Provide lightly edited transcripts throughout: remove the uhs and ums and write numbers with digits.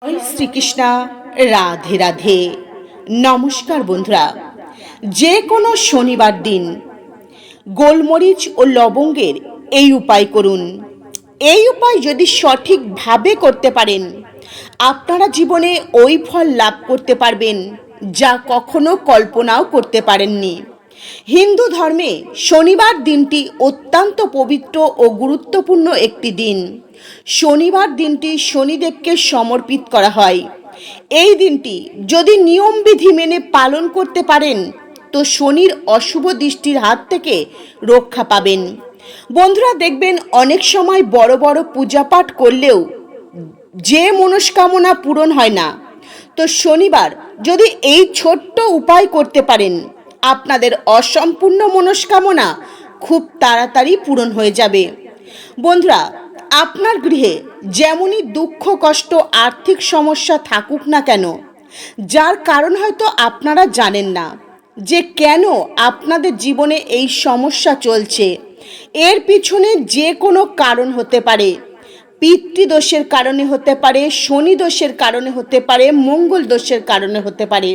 জয় শ্রীকৃষ্ণা। রাধে রাধে। নমস্কার বন্ধুরা, যে কোনো শনিবার দিন গোলমরিচ ও লবঙ্গের এই উপায় করুন। এই উপায় যদি সঠিকভাবে করতে পারেন, আপনারা জীবনে ওই ফল লাভ করতে পারবেন যা কখনো কল্পনাও করতে পারেননি। হিন্দু ধর্মে শনিবার দিনটি অত্যন্ত পবিত্র ও গুরুত্বপূর্ণ একটি দিন। শনিবার দিনটি শনিদেবকে সমর্পিত করা হয়। এই দিনটি যদি নিয়মবিধি মেনে পালন করতে পারেন তো শনির অশুভ দৃষ্টির হাত থেকে রক্ষা পাবেন। বন্ধুরা, দেখবেন অনেক সময় বড় বড় পূজাপাঠ করলেও যে মনস্কামনা পূরণ হয় না। তো শনিবার যদি এই ছোট্ট উপায় করতে পারেন, আপনাদের অসম্পূর্ণ মনস্কামনা খুব তাড়াতাড়ি পূরণ হয়ে যাবে। বন্ধুরা, আপনার গৃহে যেমনই দুঃখ, কষ্ট, আর্থিক সমস্যা থাকুক না কেন, যার কারণ হয়তো আপনারা জানেন না যে কেন আপনাদের জীবনে এই সমস্যা চলছে, এর পিছনে যে কোনো কারণ হতে পারে। পিতৃদোষের কারণে হতে পারে, শনি দোষের কারণে হতে পারে, মঙ্গল দোষের কারণে হতে পারে।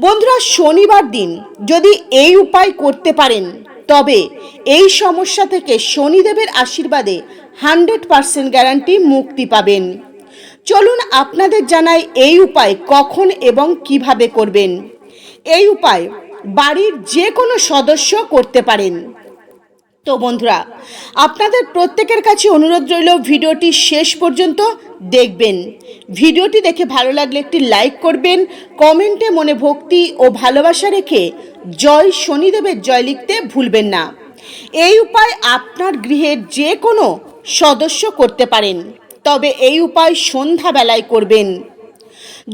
বন্ধুরা, শনিবার দিন যদি এই উপায় করতে পারেন তবে এই সমস্যা থেকে শনিদেবের আশীর্বাদে 100% গ্যারান্টি মুক্তি পাবেন। চলুন আপনাদের জানাই এই উপায় কখন এবং কিভাবে করবেন। এই উপায় বাড়ির যে কোনো সদস্য করতে পারেন। তো বন্ধুরা, আপনাদের প্রত্যেকের কাছে অনুরোধ রইল ভিডিওটি শেষ পর্যন্ত দেখবেন। ভিডিওটি দেখে ভালো লাগলে একটি লাইক করবেন, কমেন্টে মনে ভক্তি ও ভালোবাসা রেখে জয় শনিদেবের জয় লিখতে ভুলবেন না। এই উপায় আপনার গৃহের যে কোনো সদস্য করতে পারেন, তবে এই উপায় সন্ধ্যাবেলায় করবেন।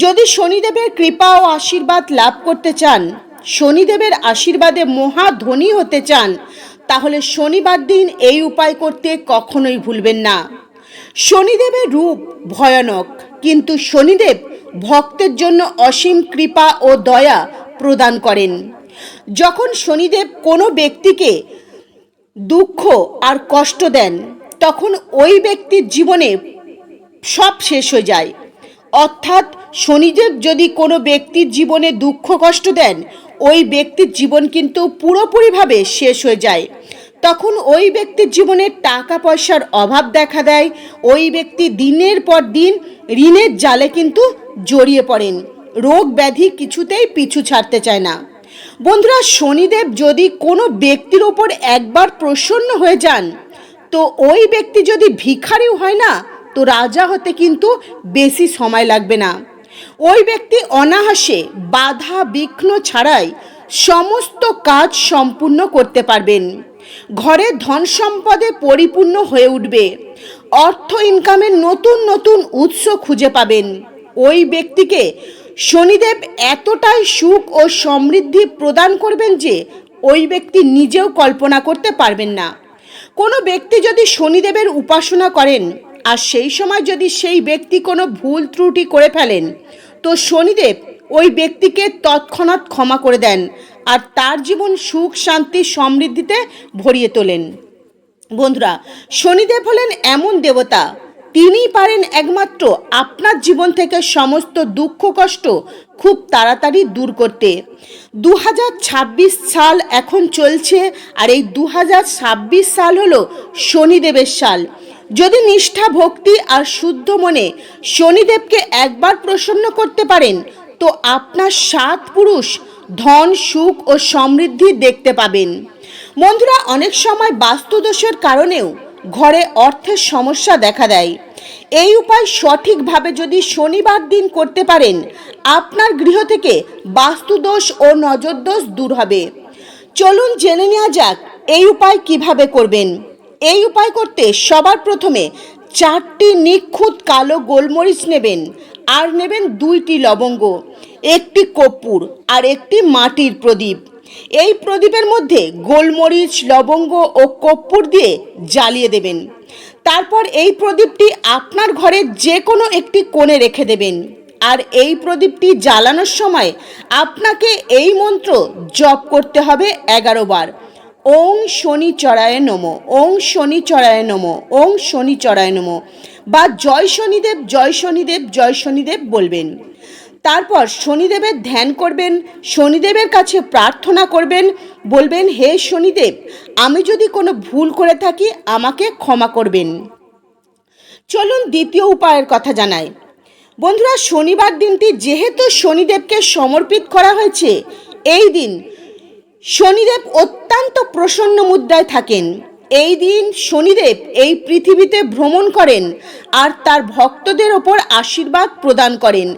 যদি শনিদেবের কৃপা ও আশীর্বাদ লাভ করতে চান, শনিদেবের আশীর্বাদে মহা ধনী হতে চান, তাহলে শনিবার দিন এই উপায় করতে কখনোই ভুলবেন না। শনিদেবের রূপ ভয়ানক, কিন্তু শনিদেব ভক্তের জন্য অসীম কৃপা ও দয়া প্রদান করেন। যখন শনিদেব কোনো ব্যক্তিকে দুঃখ আর কষ্ট দেন, তখন ওই ব্যক্তির জীবনে সব শেষ হয়ে যায়। অর্থাৎ শনিদেব যদি কোনো ব্যক্তির জীবনে দুঃখ কষ্ট দেন, ওই ব্যক্তির জীবন কিন্তু পুরোপুরিভাবে শেষ হয়ে যায়। তখন ওই ব্যক্তির জীবনে টাকা পয়সার অভাব দেখা দেয়। ওই ব্যক্তি দিনের পর দিন ঋণের জালে কিন্তু জড়িয়ে পড়েন। রোগ ব্যাধি কিছুতেই পিছু ছাড়তে চায় না। বন্ধুরা, শনিদেব যদি কোনো ব্যক্তির ওপর একবার প্রসন্ন হয়ে যান, তো ওই ব্যক্তি যদি ভিখারিও হয় না, তো রাজা হতে কিন্তু বেশি সময় লাগবে না। ওই ব্যক্তি অনায়াসে বাধা বিঘ্ন ছাড়াই সমস্ত কাজ সম্পূর্ণ করতে পারবেন। ঘরে ধন সম্পদে পরিপূর্ণ হয়ে উঠবে। অর্থ ইনকামের নতুন নতুন উৎস খুঁজে পাবেন। ওই ব্যক্তিকে শনিদেব এতটাই সুখ ও সমৃদ্ধি প্রদান করবেন যে ওই ব্যক্তি নিজেও কল্পনা করতে পারবেন না। কোনো ব্যক্তি যদি শনিদেবের উপাসনা করেন আর সেই সময় যদি সেই ব্যক্তি কোনো ভুল ত্রুটি করে ফেলেন, তো শনিদেব ওই ব্যক্তিকে তৎক্ষণাৎ ক্ষমা করে দেন আর তার জীবন সুখ, শান্তি, সমৃদ্ধিতে ভরিয়ে তোলেন। বন্ধুরা, শনিদেব হলেন এমন দেবতা, তিনিই পারেন একমাত্র আপনার জীবন থেকে সমস্ত দুঃখ কষ্ট খুব তাড়াতাড়ি দূর করতে। 2026 সাল এখন চলছে, আর এই 2026 সাল হলো শনিদেবের সাল। যদি নিষ্ঠা, ভক্তি আর শুদ্ধ মনে শনিদেবকে একবার প্রসন্ন করতে পারেন, তো আপনার 7 পুরুষ ধন, সুখ ও সমৃদ্ধি দেখতে পাবেন। বন্ধুরা, অনেক সময় বাস্তুদোষের কারণেও ঘরে অর্থের সমস্যা দেখা দেয়। এই উপায় সঠিকভাবে যদি শনিবার দিন করতে পারেন, আপনার গৃহ থেকে বাস্তুদোষ ও নজরদোষ দূর হবে। চলুন জেনে নেওয়া যাক এই উপায় কিভাবে করবেন। এই উপায় করতে সবার প্রথমে 4টি নিখুঁত কালো গোলমরিচ নেবেন, আর নেবেন 2টি লবঙ্গ, একটি কর্পূর আর একটি মাটির প্রদীপ। এই প্রদীপের মধ্যে গোলমরিচ, লবঙ্গ ও কর্পূর দিয়ে জ্বালিয়ে দেবেন। তারপর এই প্রদীপটি আপনার ঘরের যে কোনো একটি কোণে রেখে দেবেন। আর এই প্রদীপটি জ্বালানোর সময় আপনাকে এই মন্ত্র জপ করতে হবে 11 বার। ওং শনিচরায় নমঃ, ওং শনিচরায় নমঃ, ওং শনিচরায় নমঃ। বা জয় শনিদেব জয় শনিদেব জয় শনিদেব বলবেন। তারপর শনিদেবের ধ্যান করবেন, শনিদেবের কাছে প্রার্থনা করবেন, বলবেন হে শনিদেব, আমি যদি কোনো ভুল করে থাকি আমাকে ক্ষমা করবেন। চলুন দ্বিতীয় উপায়ের কথা জানাই। বন্ধুরা, শনিবার দিনটি যেহেতু শনিদেবকে সমর্পিত করা হয়েছে, এই দিন শনিদেব অত্যন্ত প্রসন্ন মুদ্রায় থাকেন। এই দিন শনিদেব এই পৃথিবীতে ভ্রমণ করেন আর তার ভক্তদের ওপর আশীর্বাদ প্রদান করেন,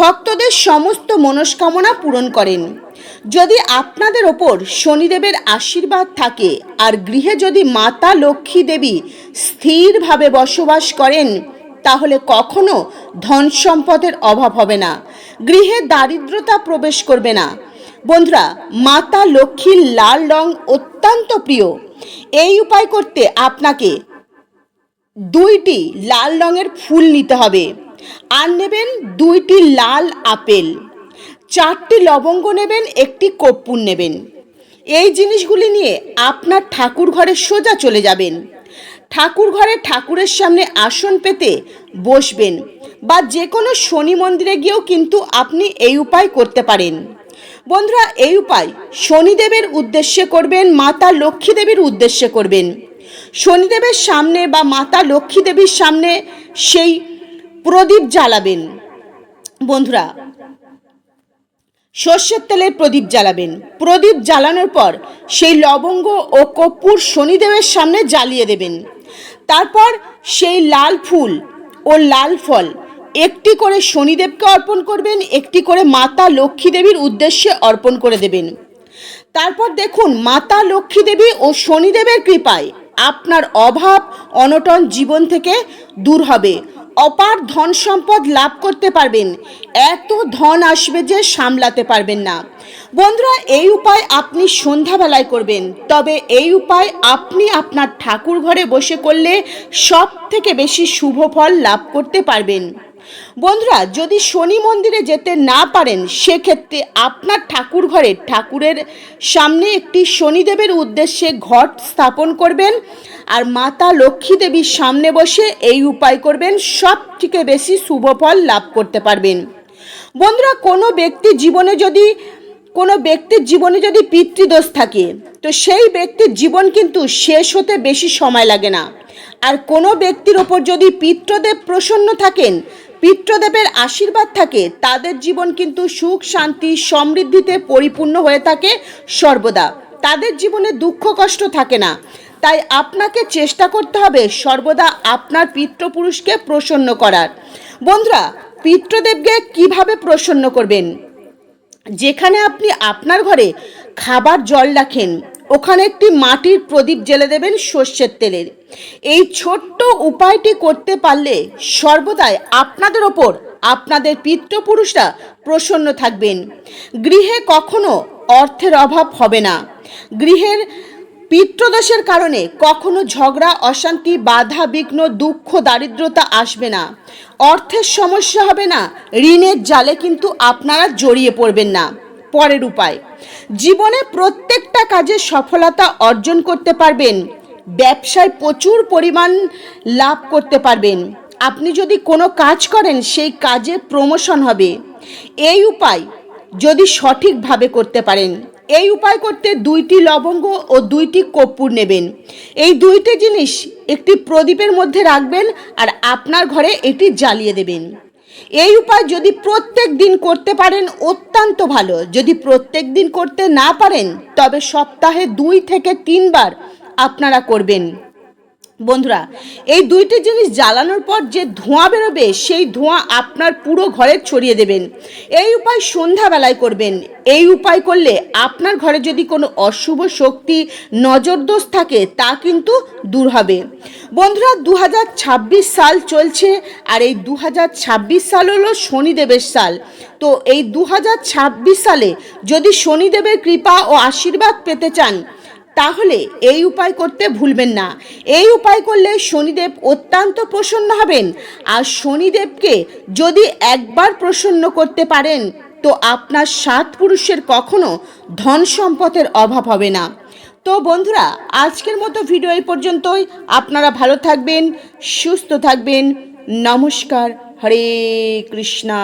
ভক্তদের সমস্ত মনস্কামনা পূরণ করেন। যদি আপনাদের ওপর শনিদেবের আশীর্বাদ থাকে আর গৃহে যদি মাতা লক্ষ্মী দেবী স্থিরভাবে বসবাস করেন, তাহলে কখনো ধন সম্পদের অভাব হবে না, গৃহে দারিদ্রতা প্রবেশ করবে না। বন্ধুরা, মাতা লক্ষ্মীর লাল রং অত্যন্ত প্রিয়। এই উপায় করতে আপনাকে 2টি লাল রঙের ফুল নিতে হবে, আর নেবেন 2টি লাল আপেল, 4টি লবঙ্গ নেবেন, 1টি কর্পূর নেবেন। এই জিনিসগুলি নিয়ে আপনার ঠাকুর ঘরে সোজা চলে যাবেন। ঠাকুর ঘরে ঠাকুরের সামনে আসন পেতে বসবেন, বা যে কোনো শনি মন্দিরে গিয়েও কিন্তু আপনি এই উপায় করতে পারেন। বন্ধুরা, এই উপায় শনিদেবের উদ্দেশ্যে করবেন, মাতা লক্ষ্মী দেবীর উদ্দেশ্যে করবেন। শনিদেবের সামনে বা মাতা লক্ষ্মী দেবীর সামনে সেই প্রদীপ জ্বালাবেন। বন্ধুরা, সর্ষের তেলের প্রদীপ জ্বালাবেন। প্রদীপ জ্বালানোর পর সেই লবঙ্গ ও কর্পূর শনিদেবের সামনে জ্বালিয়ে দেবেন। তারপর সেই লাল ফুল ও লাল ফল 1টি করে শনিদেবকে অর্পণ করবেন, 1টি করে মাতা লক্ষ্মী দেবীর উদ্দেশ্যে অর্পণ করে দেবেন। তারপর দেখুন, মাতা লক্ষ্মী দেবী ও শনিদেবের কৃপায় আপনার অভাব অনটন জীবন থেকে দূর হবে, অপার ধন সম্পদ লাভ করতে পারবেন। এত ধন আসবে যে সামলাতে পারবেন না। বন্ধুরা, এই উপায় আপনি সন্ধ্যাবেলায় করবেন, তবে এই উপায় আপনি আপনার ঠাকুর ঘরে বসে করলে সব থেকে বেশি শুভ ফল লাভ করতে পারবেন। বন্ধুরা, যদি শনি মন্দিরে যেতে না পারেন, সেক্ষেত্রে আপনার ঠাকুর ঘরে ঠাকুরের সামনে একটি শনিদেবের উদ্দেশ্যে ঘট স্থাপন করবেন আর মাতা লক্ষ্মী দেবীর সামনে বসে এই উপায় করবেন, সব থেকে বেশি শুভ ফল লাভ করতে পারবেন। বন্ধুরা, কোনো ব্যক্তির জীবনে যদি পিতৃদোষ থাকে, তো সেই ব্যক্তির জীবন কিন্তু শেষ হতে বেশি সময় লাগে না। আর কোনো ব্যক্তির ওপর যদি পিতৃদেব প্রসন্ন থাকেন, পিতৃদেবের আশীর্বাদ থাকে, তাদের জীবন কিন্তু সুখ শান্তি সমৃদ্ধিতে পরিপূর্ণ হয়ে থাকে সর্বদা। তাদের জীবনে দুঃখ কষ্ট থাকে না। তাই আপনাকে চেষ্টা করতে হবে সর্বদা আপনার পিতৃপুরুষকে প্রসন্ন করার। বন্ধুরা, পিতৃদেবকে কিভাবে প্রসন্ন করবেন? যেখানে আপনি আপনার ঘরে খাবার জল রাখেন, ওখানে একটি মাটির প্রদীপ জ্বেলে দেবেন সর্ষের তেলের। এই ছোট্ট উপায়টি করতে পারলে সর্বদাই আপনাদের ওপর আপনাদের পিতৃপুরুষরা প্রসন্ন থাকবেন। গৃহে কখনো অর্থের অভাব হবে না। গৃহের পিতৃদোষের কারণে কখনো ঝগড়া অশান্তি বাধা বিঘ্ন দুঃখ দারিদ্রতা আসবে না। অর্থের সমস্যা হবে না। ঋণের জালে কিন্তু আপনারা জড়িয়ে পড়বেন না। পরের উপায়, জীবনে প্রত্যেকটা কাজে সফলতা অর্জন করতে পারবেন। ব্যবসায় প্রচুর পরিমাণ লাভ করতে পারবেন। আপনি যদি কোনো কাজ করেন, সেই কাজে প্রমোশন হবে। এই উপায় যদি সঠিকভাবে করতে পারেন, এই উপায় করতে 2টি লবঙ্গ ও 2টি কর্পূর নেবেন। এই 2টি জিনিস একটি প্রদীপের মধ্যে রাখবেন আর আপনার ঘরে এটি জ্বালিয়ে দেবেন। এই উপায় যদি প্রত্যেক দিন করতে পারেন অত্যন্ত ভালো। যদি প্রত্যেক দিন করতে না পারেন, তবে সপ্তাহে 2 থেকে 3 বার আপনারা করবেন। বন্ধুরা, এই 2টি জিনিস জ্বালানোর পর যে ধোঁয়া বেরোবে, সেই ধোঁয়া আপনার পুরো ঘরে ছড়িয়ে দেবেন। এই উপায় সন্ধ্যাবেলায় করবেন। এই উপায় করলে আপনার ঘরে যদি কোনো অশুভ শক্তি নজরদোষ থাকে, তা কিন্তু দূর হবে। বন্ধুরা, 2026 সাল চলছে, আর এই 2026 সাল হলো শনিদেবের সাল। তো এই 2026 সালে যদি শনিদেবের কৃপা ও আশীর্বাদ পেতে চান, তাহলে এই উপায় করতে ভুলবেন না। এই উপায় করলে শনিদেব অত্যন্ত প্রসন্ন হবেন। আর শনিদেবকে যদি একবার প্রসন্ন করতে পারেন, তো আপনার 7 পুরুষের কখনো ধন সম্পদের অভাব হবে না। তো বন্ধুরা, আজকের মতো ভিডিও এই পর্যন্তই। আপনারা ভালো থাকবেন, সুস্থ থাকবেন। নমস্কার। হরে কৃষ্ণা।